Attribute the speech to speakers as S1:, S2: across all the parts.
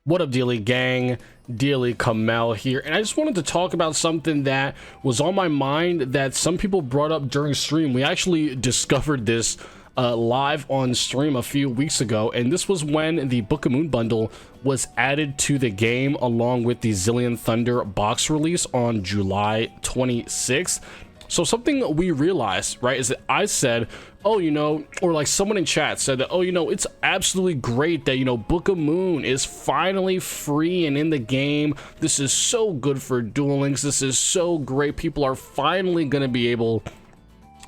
S1: What up, Dealy gang? Dealy Kamel here, and I just wanted to talk about something that was on my mind that some people brought up during stream. We actually discovered this live on stream a few weeks ago, and this was when the Book of Moon bundle was added to the game along with the Zillion Thunder box release on July 26th. So something we realized, right, is that I said, oh, you know, or like someone in chat said that, oh, you know, it's absolutely great that, you know, Book of Moon is finally free and in the game. This is so good for Duel Links. This is so great. People are finally going to be able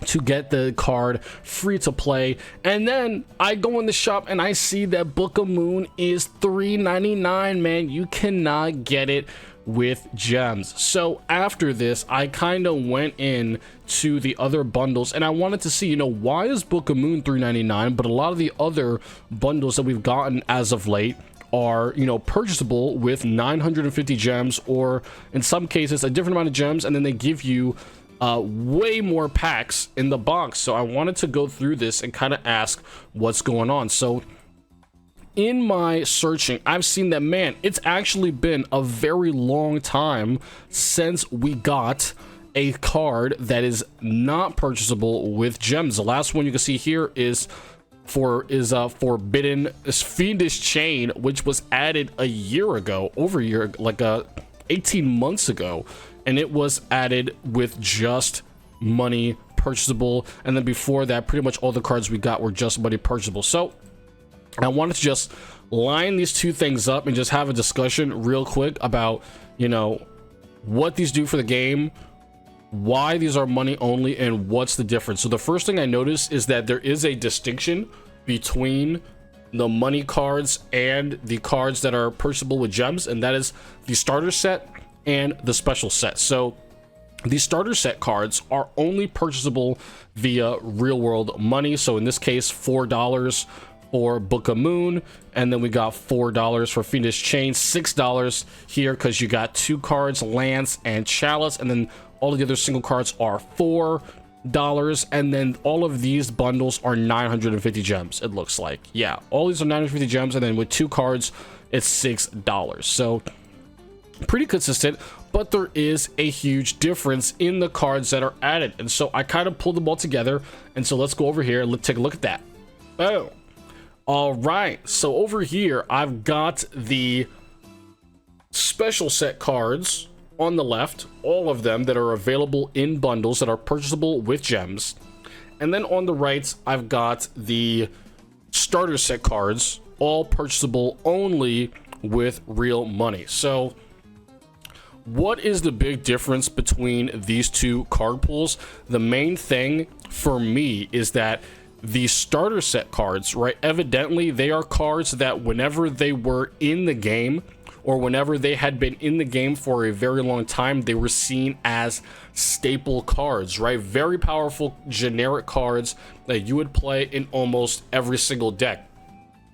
S1: to get the card free to play. And then I go in the shop and I see that Book of Moon is $3.99, man. You cannot get it with gems. So after this, I kind of went in to the other bundles and I wanted to see, you know, why is Book of Moon $3.99, but a lot of the other bundles that we've gotten as of late are, you know, purchasable with 950 gems, or in some cases a different amount of gems, and then they give you way more packs in the box. So I wanted to go through this and kind of ask what's going on. So in my searching, I've seen that, man, it's actually been a very long time since we got a card that is not purchasable with gems. The last one you can see here is Forbidden Fiendish Chain, which was added a year ago, over a year, like 18 months ago, and it was added with just money purchasable. And then before that, pretty much all the cards we got were just money purchasable. So I wanted to just line these two things up and just have a discussion real quick about, you know, what these do for the game, why these are money only, and what's the difference. So the first thing I noticed is that there is a distinction between the money cards and the cards that are purchasable with gems, and that is the starter set and the special set. So the starter set cards are only purchasable via real world money. So in this case, $4 for Book of Moon, and then we got $4 for Fiendish Chain, $6 here because you got two cards, Lance and Chalice, and then all of the other single cards are $4, and then all of these bundles are 950 gems, it looks like. Yeah, all these are 950 gems, and then with two cards it's $6. So pretty consistent, but there is a huge difference in the cards that are added, and so I kind of pulled them all together. And so let's go over here and let's take a look at that. Boom. All right, so over here I've got the special set cards on the left, all of them that are available in bundles that are purchasable with gems, and then on the right I've got the starter set cards, all purchasable only with real money. So what is the big difference between these two card pools? The main thing for me is that the starter set cards, right, evidently they are cards that whenever they were in the game, or whenever they had been in the game for a very long time, they were seen as staple cards, right? Very powerful generic cards that you would play in almost every single deck.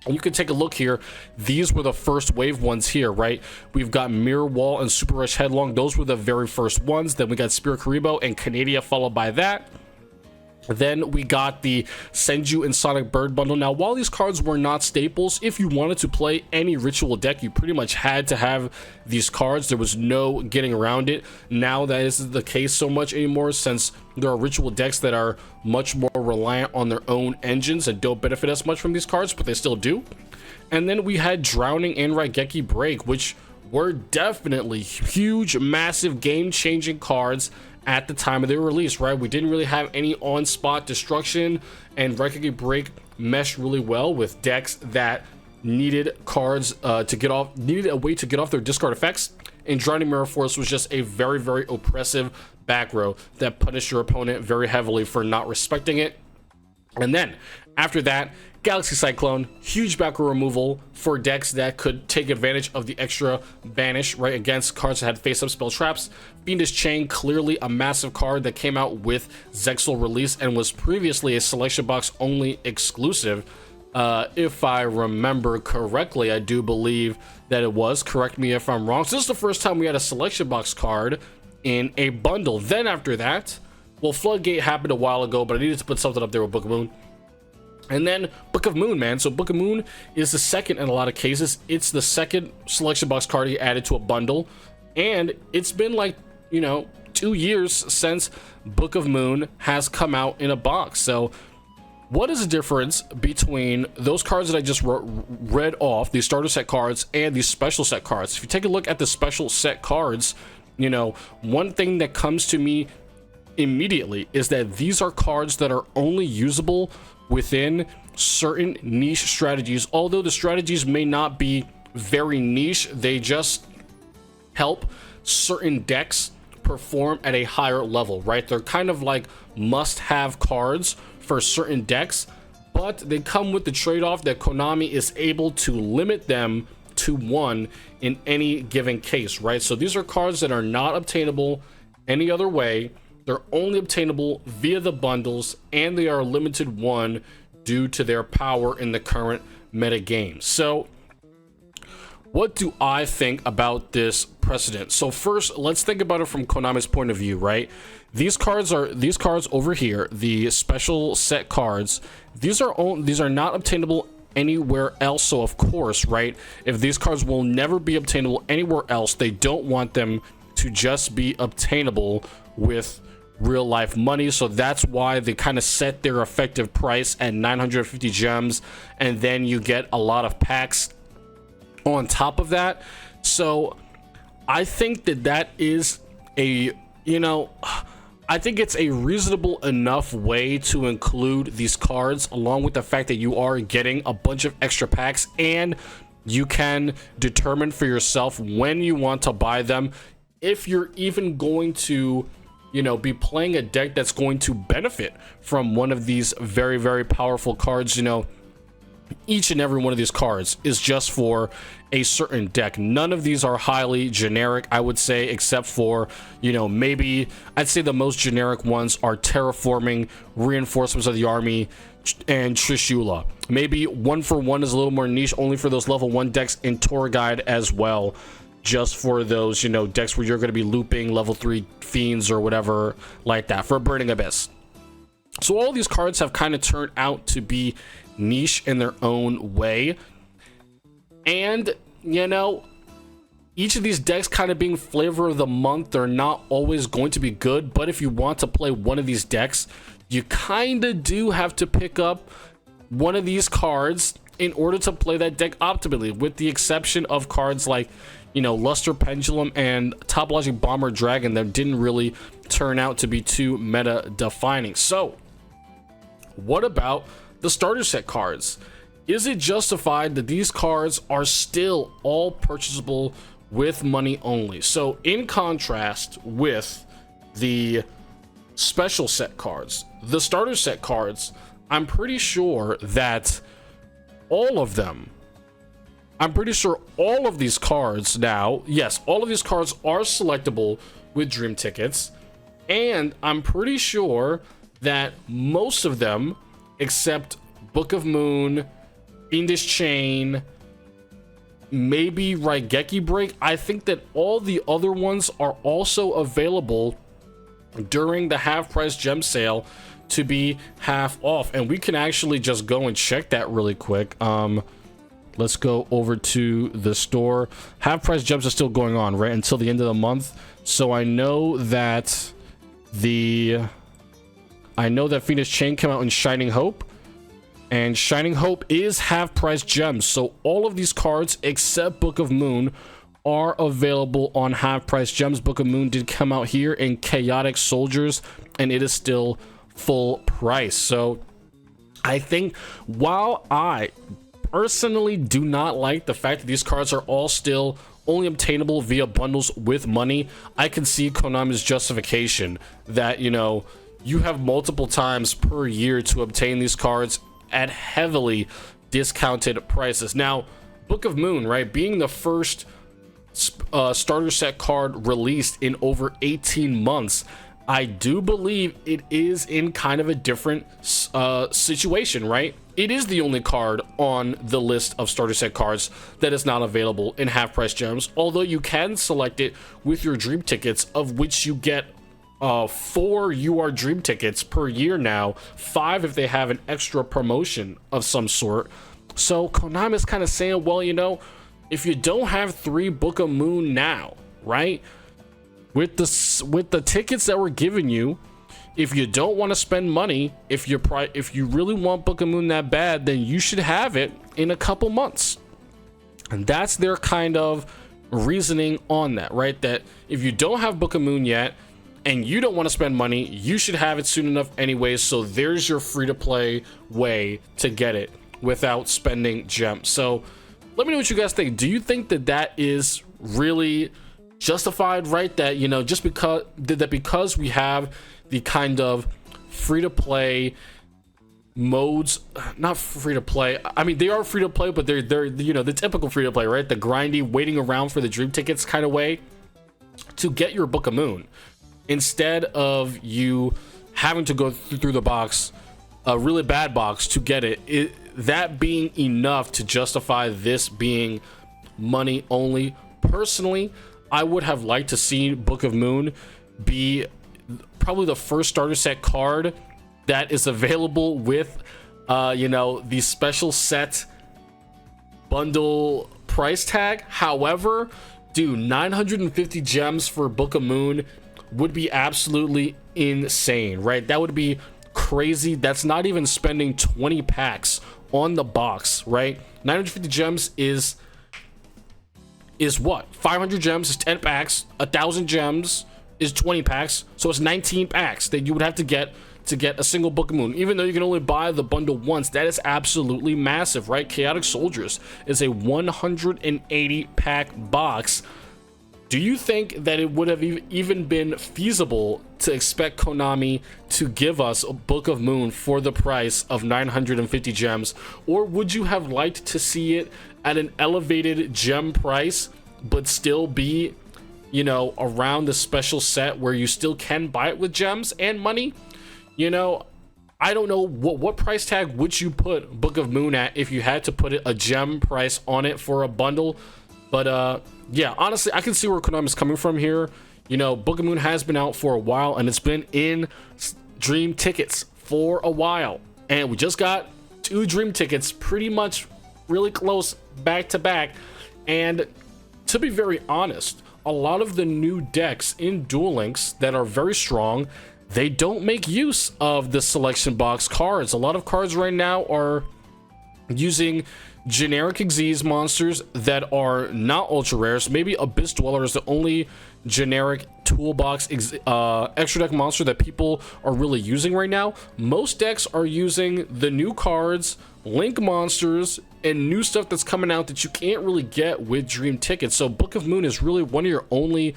S1: And you can take a look here. These were the first wave ones here, right? We've got Mirror Wall and Super Rush Headlong. Those were the very first ones. Then we got Spirit Karibo and Canadia followed by that. Then we got the Senju and Sonic Bird bundle. Now, while these cards were not staples, if you wanted to play any ritual deck, you pretty much had to have these cards. There was no getting around it. Now that isn't the case so much anymore, since there are ritual decks that are much more reliant on their own engines and don't benefit as much from these cards, but they still do. And then we had Drowning and Raigeki Break, which were definitely huge, massive, game-changing cards at the time of their release, right? We didn't really have any on-spot destruction, and Raigeki Break meshed really well with decks that needed cards needed a way to get off their discard effects. And Drowning Mirror Force was just a very, very oppressive back row that punished your opponent very heavily for not respecting it. And then after that, Galaxy Cyclone, huge back row removal for decks that could take advantage of the extra banish, right, against cards that had face-up spell traps. Fiendish Chain, clearly a massive card that came out with Zexal release and was previously a selection box only exclusive. If I remember correctly, I do believe that it was. Correct me if I'm wrong. So this is the first time we had a selection box card in a bundle. Then after that, well, Floodgate happened a while ago, but I needed to put something up there with Book of Moon. And then Book of Moon, man. So Book of Moon is the second in a lot of cases. It's the second selection box card he added to a bundle. And it's been like, 2 years since Book of Moon has come out in a box. So what is the difference between those cards that I just read off, these starter set cards, and these special set cards? If you take a look at the special set cards, one thing that comes to me immediately is that these are cards that are only usable within certain niche strategies. Although the strategies may not be very niche, they just help certain decks perform at a higher level, right? They're kind of like must-have cards for certain decks, but they come with the trade-off that Konami is able to limit them to one in any given case, right? So these are cards that are not obtainable any other way. They're only obtainable via the bundles, and they are limited one due to their power in the current meta game. So what do I think about this precedent? So first, let's think about it from Konami's point of view, right? These cards over here, the special set cards, these are not obtainable anywhere else. So of course, right, if these cards will never be obtainable anywhere else, they don't want them to just be obtainable with real life money. So that's why they kind of set their effective price at 950 gems, and then you get a lot of packs on top of that. So I think that is a, I think it's a reasonable enough way to include these cards, along with the fact that you are getting a bunch of extra packs, and you can determine for yourself when you want to buy them. If you're even going to, be playing a deck that's going to benefit from one of these very, very powerful cards, each and every one of these cards is just for a certain deck. None of these are highly generic, I would say, except for, maybe I'd say the most generic ones are Terraforming, Reinforcements of the Army, and Trishula. Maybe One for One is a little more niche, only for those level 1 decks, and Tour Guide as well, just for those, decks where you're going to be looping level 3 Fiends or whatever like that for Burning Abyss. So all these cards have kind of turned out to be niche in their own way, and each of these decks kind of being flavor of the month, they're not always going to be good. But if you want to play one of these decks, you kind of do have to pick up one of these cards in order to play that deck optimally, with the exception of cards like Luster Pendulum and Topologic Bomber Dragon that didn't really turn out to be too meta defining. So what about the starter set cards? Is it justified that these cards are still all purchasable with money only? So in contrast with the special set cards, the starter set cards, I'm pretty sure all of these cards now, yes, all of these cards are selectable with dream tickets, and I'm pretty sure that most of them, except Book of Moon, Fiendish Chain, maybe Raigeki Break, I think that all the other ones are also available during the half-price gem sale to be half off. And we can actually just go and check that really quick. Let's go over to the store. Half-price gems are still going on, right, until the end of the month. So I know that Fiendish Chain came out in Shining Hope, and Shining Hope is half-price gems. So all of these cards except Book of Moon are available on half-price gems. Book of Moon did come out here in Chaotic Soldiers, and it is still full price. So I think, while I personally do not like the fact that these cards are all still only obtainable via bundles with money, I can see Konami's justification that, you have multiple times per year to obtain these cards at heavily discounted prices. Now, Book of Moon, right, being the first starter set card released in over 18 months, I do believe it is in kind of a different situation, right? It is the only card on the list of starter set cards that is not available in half-price gems, although you can select it with your dream tickets, of which you get 4 UR Dream tickets per year now, 5 if they have an extra promotion of some sort. So Konami's kind of saying, well, you know, if you don't have 3 Book of Moon now, right, with the tickets that we're giving you, if you don't want to spend money, if you really want Book of Moon that bad, then you should have it in a couple months. And that's their kind of reasoning on that, right? That if you don't have Book of Moon yet and you don't want to spend money, you should have it soon enough anyways. So there's your free-to-play way to get it without spending gems. So let me know what you guys think. Do you think that that is really justified, right? That, you know, just because we have the kind of free-to-play modes, not free-to-play, I mean, they are free-to-play, but they're you know, the typical free-to-play, right? The grindy, waiting around for the dream tickets kind of way to get your Book of Moon, instead of you having to go through the box, a really bad box, to get it, that being enough to justify this being money only. Personally, I would have liked to see Book of Moon be probably the first starter set card that is available with you know, the special set bundle price tag. However, dude, 950 gems for Book of Moon would be absolutely insane, right? That would be crazy. That's not even spending 20 packs on the box, right? 950 gems is what? 500 gems is 10 packs. 1,000 gems is 20 packs. So it's 19 packs that you would have to get a single Book of Moon. Even though you can only buy the bundle once, that is absolutely massive, right? Chaotic Soldiers is a 180 pack box. Do you think that it would have even been feasible to expect Konami to give us a Book of Moon for the price of 950 gems? Or would you have liked to see it at an elevated gem price, but still be, you know, around the special set where you still can buy it with gems and money? You know, I don't know what price tag would you put Book of Moon at if you had to put a gem price on it for a bundle. But yeah, honestly, I can see where Konami's coming from here. You know, Book of Moon has been out for a while, and it's been in Dream tickets for a while, and we just got 2 Dream tickets pretty much really close back to back. And to be very honest, a lot of the new decks in Duel Links that are very strong, they don't make use of the selection box cards. A lot of cards right now are using generic Xyz monsters that are not ultra rares. Maybe Abyss Dweller is the only generic toolbox extra deck monster that people are really using right now. Most decks are using the new cards, link monsters, and new stuff that's coming out that you can't really get with Dream tickets. So Book of Moon is really one of your only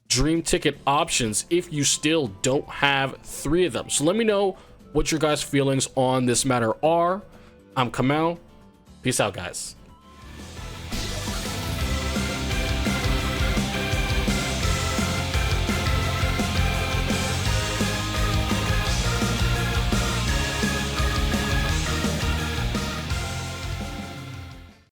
S1: Dream ticket options if you still don't have 3 of them. So let me know what your guys' feelings on this matter are. I'm Kamal. Peace out, guys.